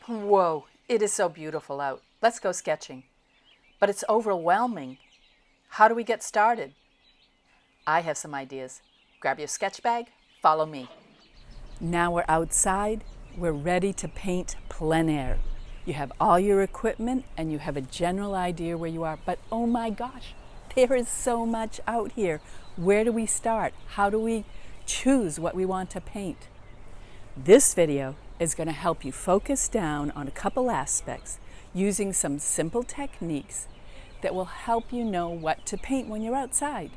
Whoa, it is so beautiful out. Let's go sketching. But it's overwhelming. How do we get started? I have some ideas. Grab your sketch bag, follow me. Now we're outside, we're ready to paint plein air. You have all your equipment and you have a general idea where you are, but oh my gosh, there is so much out here. Where do we start? How do we choose what we want to paint? This video is going to help you focus down on a couple aspects using some simple techniques that will help you know what to paint when you're outside.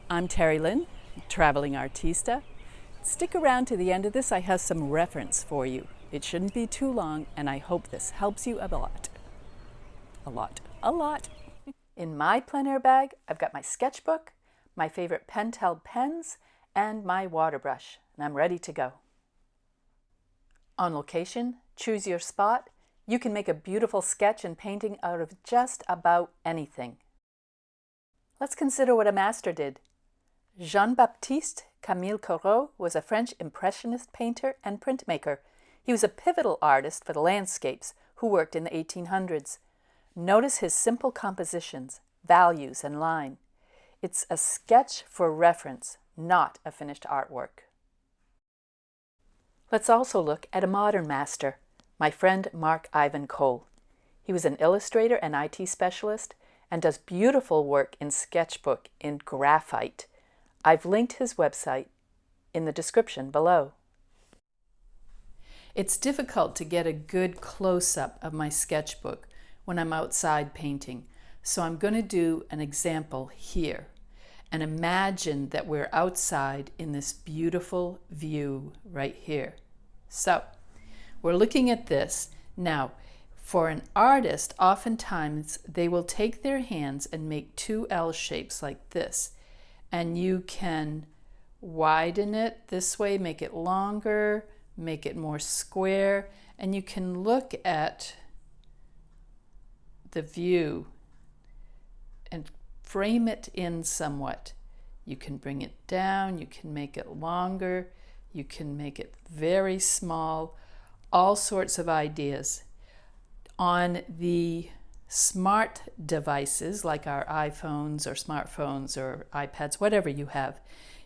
I'm Terry Lynn, Traveling Artista. Stick around to the end of this. I have some reference for you. It shouldn't be too long, and I hope this helps you a lot. A lot. In my plein air bag, I've got my sketchbook, my favorite Pentel pens, and my water brush, and I'm ready to go. On location, choose your spot. You can make a beautiful sketch and painting out of just about anything. Let's consider what a master did. Jean-Baptiste Camille Corot was a French impressionist painter and printmaker. He was a pivotal artist for the landscapes who worked in the 1800s. Notice his simple compositions, values, and line. It's a sketch for reference, not a finished artwork. Let's also look at a modern master, my friend Mark Ivan Cole. He was an illustrator and IT specialist and does beautiful work in sketchbook in graphite. I've linked his website in the description below. It's difficult to get a good close-up of my sketchbook when I'm outside painting, so I'm going to do an example here. And imagine that we're outside in this beautiful view right here. So, we're looking at this. Now, for an artist, oftentimes they will take their hands and make two L shapes like this. And you can widen it this way, make it longer, make it more square, and you can look at the view and frame it in somewhat. You can bring it down, you can make it longer, you can make it very small, all sorts of ideas. On the smart devices like our iPhones or smartphones or iPads, whatever you have,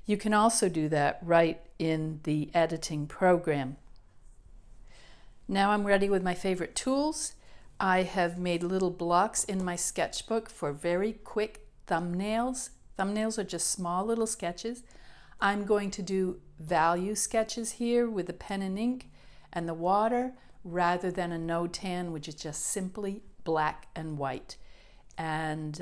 you can also do that right in the editing program. Now I'm ready with my favorite tools. I have made little blocks in my sketchbook for very quick thumbnails. Thumbnails are just small little sketches. I'm going to do value sketches here with the pen and ink and the water rather than a no tan, which is just simply black and white. And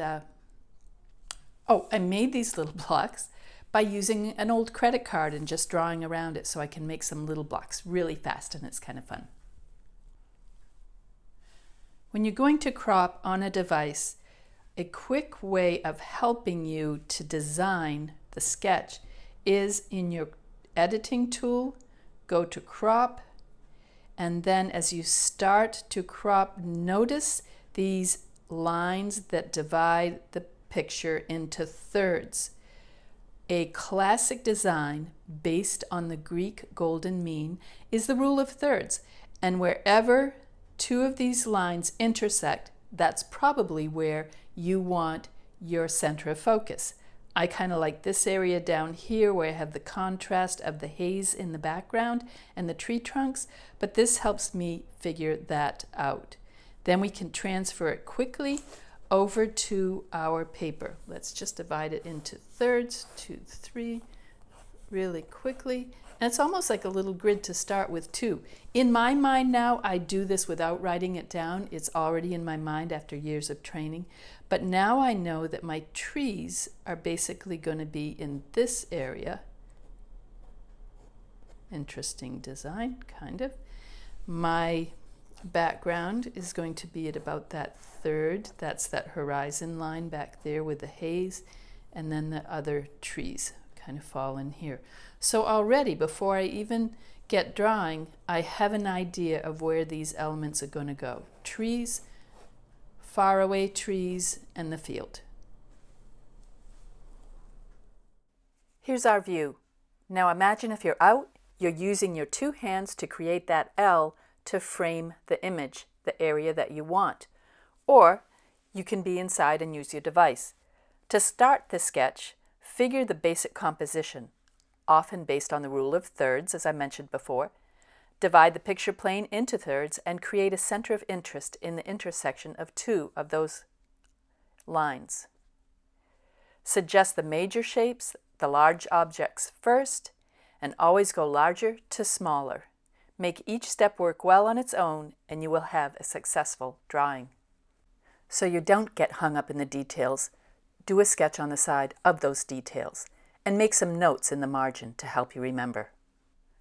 I made these little blocks by using an old credit card and just drawing around it so I can make some little blocks really fast, and it's kind of fun. When you're going to crop on a device, a quick way of helping you to design the sketch is in your editing tool, go to crop, and then as you start to crop, notice these lines that divide the picture into thirds. A classic design based on the Greek golden mean is the rule of thirds, and wherever two of these lines intersect, that's probably where you want your center of focus. I kind of like this area down here where I have the contrast of the haze in the background and the tree trunks, but this helps me figure that out. Then we can transfer it quickly over to our paper. Let's just divide it into thirds, 2, 3, really quickly. And it's almost like a little grid to start with too. In my mind now, I do this without writing it down. It's already in my mind after years of training. But now I know that my trees are basically going to be in this area. Interesting design, kind of. My background is going to be at about that third. That's that horizon line back there with the haze. And then the other trees kind of fall in here. So already, before I even get drawing, I have an idea of where these elements are going to go. Trees, faraway trees, and the field. Here's our view. Now imagine if you're out, you're using your two hands to create that L to frame the image, the area that you want. Or you can be inside and use your device. To start the sketch, figure the basic composition, often based on the rule of thirds, as I mentioned before. Divide the picture plane into thirds and create a center of interest in the intersection of two of those lines. Suggest the major shapes, the large objects first, and always go larger to smaller. Make each step work well on its own, and you will have a successful drawing. So you don't get hung up in the details, do a sketch on the side of those details, and make some notes in the margin to help you remember.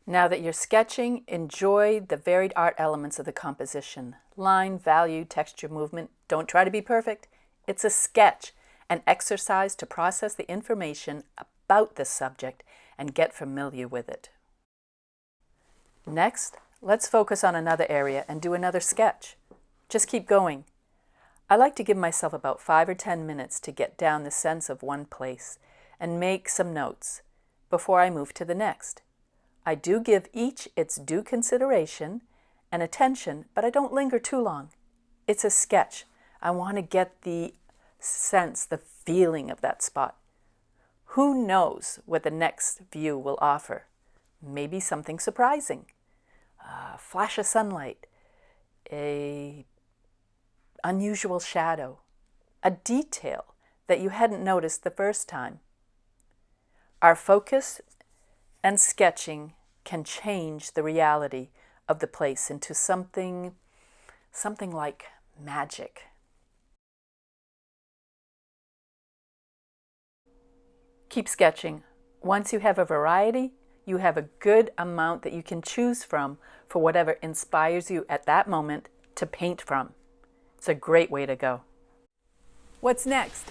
Now that you're sketching, enjoy the varied art elements of the composition. Line, value, texture, movement. Don't try to be perfect. It's a sketch, an exercise to process the information about the subject and get familiar with it. Next, let's focus on another area and do another sketch. Just keep going. I like to give myself about 5 or 10 minutes to get down the sense of one place and make some notes before I move to the next. I do give each its due consideration and attention, but I don't linger too long. It's a sketch. I want to get the sense, the feeling of that spot. Who knows what the next view will offer? Maybe something surprising. A flash of sunlight, an unusual shadow, a detail that you hadn't noticed the first time. Our focus and sketching can change the reality of the place into something like magic. Keep sketching. Once you have a variety, you have a good amount that you can choose from for whatever inspires you at that moment to paint from. It's a great way to go. What's next?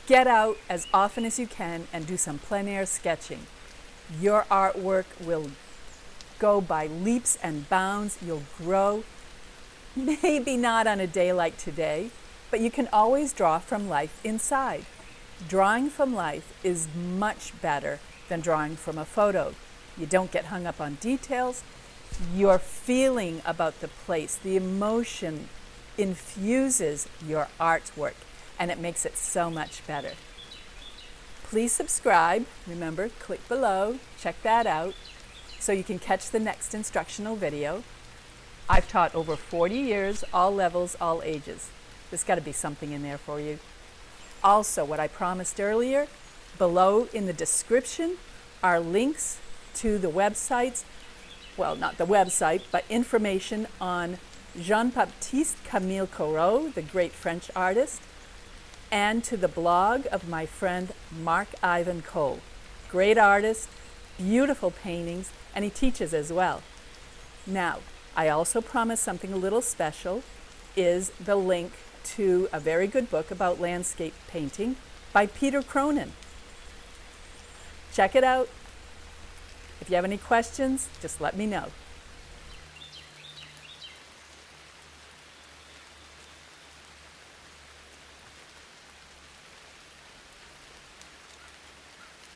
Get out as often as you can and do some plein air sketching. Your artwork will go by leaps and bounds. You'll grow. Maybe not on a day like today, but you can always draw from life inside. Drawing from life is much better than drawing from a photo. You don't get hung up on details. Your feeling about the place, the emotion infuses your artwork, and it makes it so much better. Please subscribe. Remember, click below, check that out, so you can catch the next instructional video. I've taught over 40 years, all levels, all ages. There's got to be something in there for you. Also, what I promised earlier, below in the description are links to the websites, well, not the website, but information on Jean-Baptiste Camille Corot, the great French artist, and to the blog of my friend Marc-Ivan Cole. Great artist, beautiful paintings, and he teaches as well. Now, I also promised something a little special, is the link to a very good book about landscape painting by Peter Cronin. Check it out. If you have any questions, just let me know.